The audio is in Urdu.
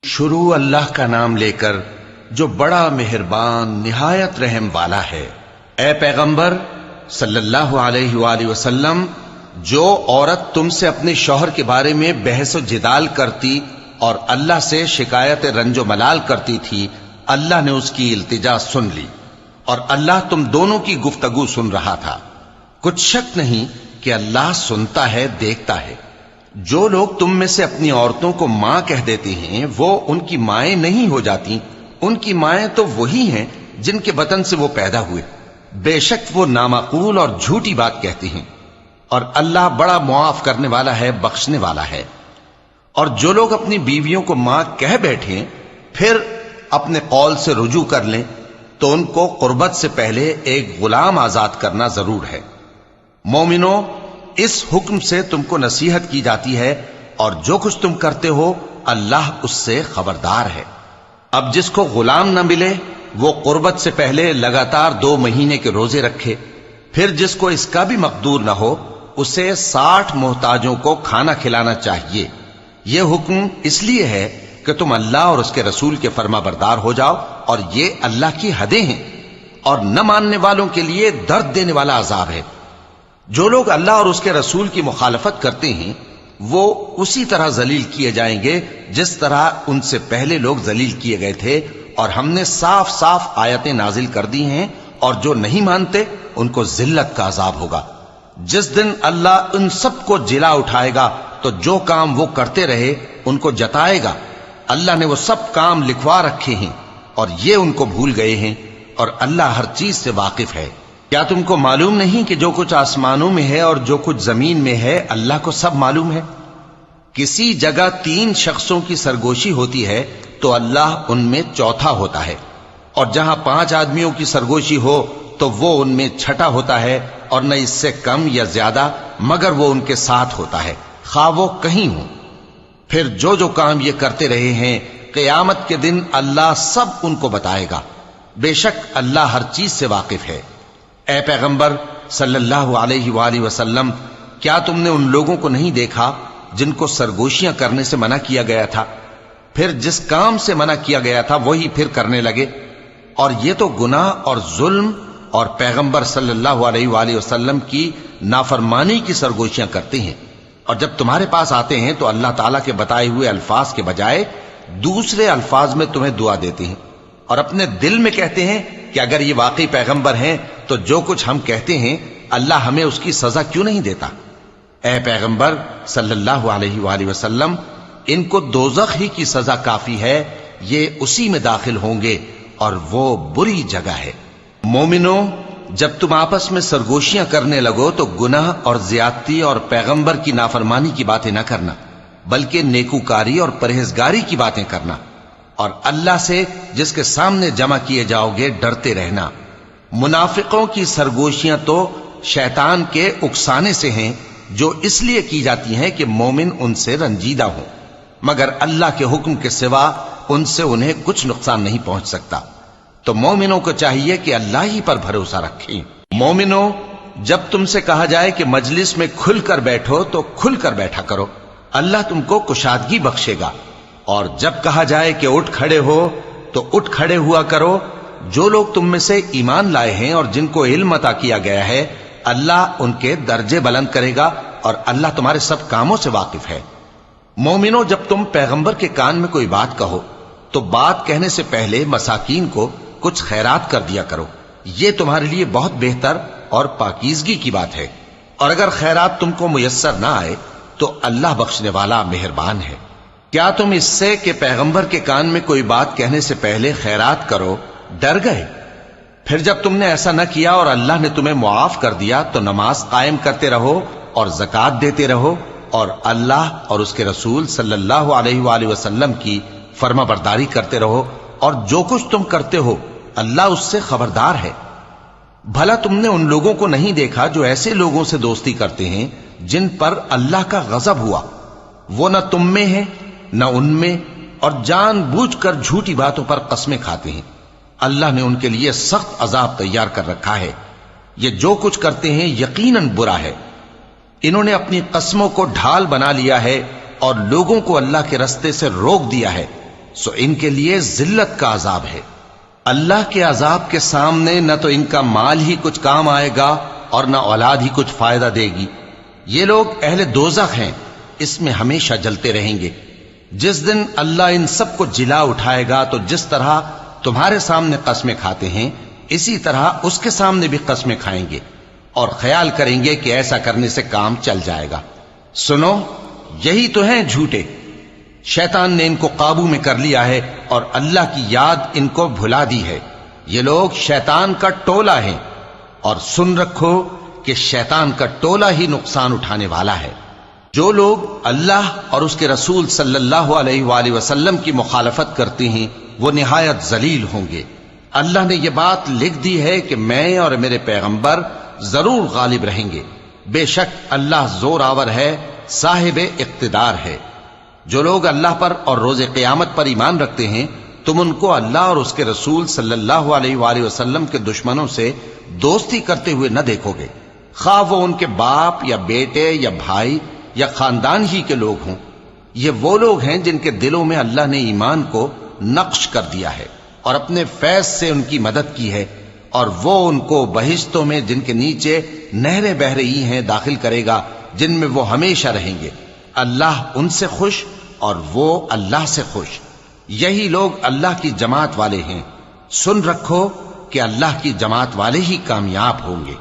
شروع اللہ کا نام لے کر جو بڑا مہربان نہایت رحم والا ہے۔ اے پیغمبر صلی اللہ علیہ وآلہ وسلم، جو عورت تم سے اپنے شوہر کے بارے میں بحث و جدال کرتی اور اللہ سے شکایت رنج و ملال کرتی تھی، اللہ نے اس کی التجا سن لی اور اللہ تم دونوں کی گفتگو سن رہا تھا۔ کچھ شک نہیں کہ اللہ سنتا ہے، دیکھتا ہے۔ جو لوگ تم میں سے اپنی عورتوں کو ماں کہہ دیتے ہیں وہ ان کی مائیں نہیں ہو جاتی، ان کی مائیں تو وہی ہیں جن کے بطن سے وہ پیدا ہوئے۔ بے شک وہ نامعقول اور جھوٹی بات کہتی ہیں، اور اللہ بڑا معاف کرنے والا ہے، بخشنے والا ہے۔ اور جو لوگ اپنی بیویوں کو ماں کہہ بیٹھیں پھر اپنے قول سے رجوع کر لیں تو ان کو قربت سے پہلے ایک غلام آزاد کرنا ضرور ہے۔ مومنو، اس حکم سے تم کو نصیحت کی جاتی ہے اور جو کچھ تم کرتے ہو اللہ اس سے خبردار ہے۔ اب جس کو غلام نہ ملے وہ قربت سے پہلے لگاتار 2 مہینے کے روزے رکھے، پھر جس کو اس کا بھی مقدور نہ ہو اسے 60 محتاجوں کو کھانا کھلانا چاہیے۔ یہ حکم اس لیے ہے کہ تم اللہ اور اس کے رسول کے فرما بردار ہو جاؤ، اور یہ اللہ کی حدیں ہیں، اور نہ ماننے والوں کے لیے درد دینے والا عذاب ہے۔ جو لوگ اللہ اور اس کے رسول کی مخالفت کرتے ہیں وہ اسی طرح ذلیل کیے جائیں گے جس طرح ان سے پہلے لوگ ذلیل کیے گئے تھے، اور ہم نے صاف صاف آیتیں نازل کر دی ہیں، اور جو نہیں مانتے ان کو ذلت کا عذاب ہوگا۔ جس دن اللہ ان سب کو جلا اٹھائے گا تو جو کام وہ کرتے رہے ان کو جتائے گا۔ اللہ نے وہ سب کام لکھوا رکھے ہیں اور یہ ان کو بھول گئے ہیں، اور اللہ ہر چیز سے واقف ہے۔ کیا تم کو معلوم نہیں کہ جو کچھ آسمانوں میں ہے اور جو کچھ زمین میں ہے اللہ کو سب معلوم ہے؟ کسی جگہ 3 شخصوں کی سرگوشی ہوتی ہے تو اللہ ان میں چوتھا ہوتا ہے، اور جہاں 5 آدمیوں کی سرگوشی ہو تو وہ ان میں چھٹا ہوتا ہے، اور نہ اس سے کم یا زیادہ مگر وہ ان کے ساتھ ہوتا ہے، خواہ وہ کہیں ہوں۔ پھر جو جو کام یہ کرتے رہے ہیں قیامت کے دن اللہ سب ان کو بتائے گا۔ بے شک اللہ ہر چیز سے واقف ہے۔ اے پیغمبر صلی اللہ علیہ وآلہ وسلم، کیا تم نے ان لوگوں کو نہیں دیکھا جن کو سرگوشیاں کرنے سے منع کیا گیا تھا، پھر جس کام سے منع کیا گیا تھا وہی پھر کرنے لگے؟ اور یہ تو گناہ اور ظلم اور پیغمبر صلی اللہ علیہ وآلہ وسلم کی نافرمانی کی سرگوشیاں کرتے ہیں، اور جب تمہارے پاس آتے ہیں تو اللہ تعالیٰ کے بتائے ہوئے الفاظ کے بجائے دوسرے الفاظ میں تمہیں دعا دیتے ہیں، اور اپنے دل میں کہتے ہیں کہ اگر یہ واقعی پیغمبر ہیں تو جو کچھ ہم کہتے ہیں اللہ ہمیں اس کی سزا کیوں نہیں دیتا؟ اے پیغمبر صلی اللہ علیہ وآلہ وسلم، ان کو دوزخ ہی کی سزا کافی ہے، یہ اسی میں داخل ہوں گے اور وہ بری جگہ ہے۔ مومنو، جب تم آپس میں سرگوشیاں کرنے لگو تو گناہ اور زیادتی اور پیغمبر کی نافرمانی کی باتیں نہ کرنا، بلکہ نیکوکاری اور پرہیزگاری کی باتیں کرنا، اور اللہ سے جس کے سامنے جمع کیے جاؤ گے ڈرتے رہنا۔ منافقوں کی سرگوشیاں تو شیطان کے اکسانے سے ہیں جو اس لیے کی جاتی ہیں کہ مومن ان سے رنجیدہ ہوں، مگر اللہ کے حکم کے سوا ان سے انہیں کچھ نقصان نہیں پہنچ سکتا۔ تو مومنوں کو چاہیے کہ اللہ ہی پر بھروسہ رکھیں۔ مومنوں، جب تم سے کہا جائے کہ مجلس میں کھل کر بیٹھو تو کھل کر بیٹھا کرو، اللہ تم کو کشادگی بخشے گا، اور جب کہا جائے کہ اٹھ کھڑے ہو تو اٹھ کھڑے ہوا کرو۔ جو لوگ تم میں سے ایمان لائے ہیں اور جن کو علم عطا کیا گیا ہے اللہ ان کے درجے بلند کرے گا، اور اللہ تمہارے سب کاموں سے واقف ہے۔ مومنو، جب تم پیغمبر کے کان میں کوئی بات کہو تو بات کہنے سے پہلے مساکین کو کچھ خیرات کر دیا کرو، یہ تمہارے لیے بہت بہتر اور پاکیزگی کی بات ہے، اور اگر خیرات تم کو میسر نہ آئے تو اللہ بخشنے والا مہربان ہے۔ کیا تم اس سے کہ پیغمبر کے کان میں کوئی بات کہنے سے پہلے خیرات کرو ڈر گئے؟ پھر جب تم نے ایسا نہ کیا اور اللہ نے تمہیں معاف کر دیا تو نماز قائم کرتے رہو اور زکوٰۃ دیتے رہو، اور اللہ اور اس کے رسول صلی اللہ علیہ وآلہ وسلم کی فرما برداری کرتے رہو، اور جو کچھ تم کرتے ہو اللہ اس سے خبردار ہے۔ بھلا تم نے ان لوگوں کو نہیں دیکھا جو ایسے لوگوں سے دوستی کرتے ہیں جن پر اللہ کا غضب ہوا؟ وہ نہ تم میں ہیں نہ ان میں، اور جان بوجھ کر جھوٹی باتوں پر قسمیں کھاتے ہیں۔ اللہ نے ان کے لیے سخت عذاب تیار کر رکھا ہے۔ یہ جو کچھ کرتے ہیں یقیناً برا ہے۔ انہوں نے اپنی قسموں کو ڈھال بنا لیا ہے اور لوگوں کو اللہ کے رستے سے روک دیا ہے، سو ان کے لیے ذلت کا عذاب ہے۔ اللہ کے عذاب کے سامنے نہ تو ان کا مال ہی کچھ کام آئے گا اور نہ اولاد ہی کچھ فائدہ دے گی۔ یہ لوگ اہل دوزخ ہیں، اس میں ہمیشہ جلتے رہیں گے۔ جس دن اللہ ان سب کو جلا اٹھائے گا تو جس طرح تمہارے سامنے قسمیں کھاتے ہیں اسی طرح اس کے سامنے بھی قسمیں کھائیں گے اور خیال کریں گے کہ ایسا کرنے سے کام چل جائے گا۔ سنو، یہی تو ہیں جھوٹے۔ شیطان نے ان کو قابو میں کر لیا ہے اور اللہ کی یاد ان کو بھلا دی ہے۔ یہ لوگ شیطان کا ٹولہ ہیں، اور سن رکھو کہ شیطان کا ٹولہ ہی نقصان اٹھانے والا ہے۔ جو لوگ اللہ اور اس کے رسول صلی اللہ علیہ وآلہ وسلم کی مخالفت کرتے ہیں وہ نہایت ذلیل ہوں گے۔ اللہ نے یہ بات لکھ دی ہے کہ میں اور میرے پیغمبر ضرور غالب رہیں گے۔ بے شک اللہ زور آور ہے، صاحب اقتدار ہے۔ جو لوگ اللہ پر اور روز قیامت پر ایمان رکھتے ہیں تم ان کو اللہ اور اس کے رسول صلی اللہ علیہ وآلہ وسلم کے دشمنوں سے دوستی کرتے ہوئے نہ دیکھو گے، خواہ وہ ان کے باپ یا بیٹے یا بھائی یا خاندان ہی کے لوگ ہوں۔ یہ وہ لوگ ہیں جن کے دلوں میں اللہ نے ایمان کو نقش کر دیا ہے اور اپنے فیض سے ان کی مدد کی ہے، اور وہ ان کو بہشتوں میں جن کے نیچے نہریں بہ رہی ہیں داخل کرے گا، جن میں وہ ہمیشہ رہیں گے۔ اللہ ان سے خوش اور وہ اللہ سے خوش۔ یہی لوگ اللہ کی جماعت والے ہیں۔ سن رکھو کہ اللہ کی جماعت والے ہی کامیاب ہوں گے۔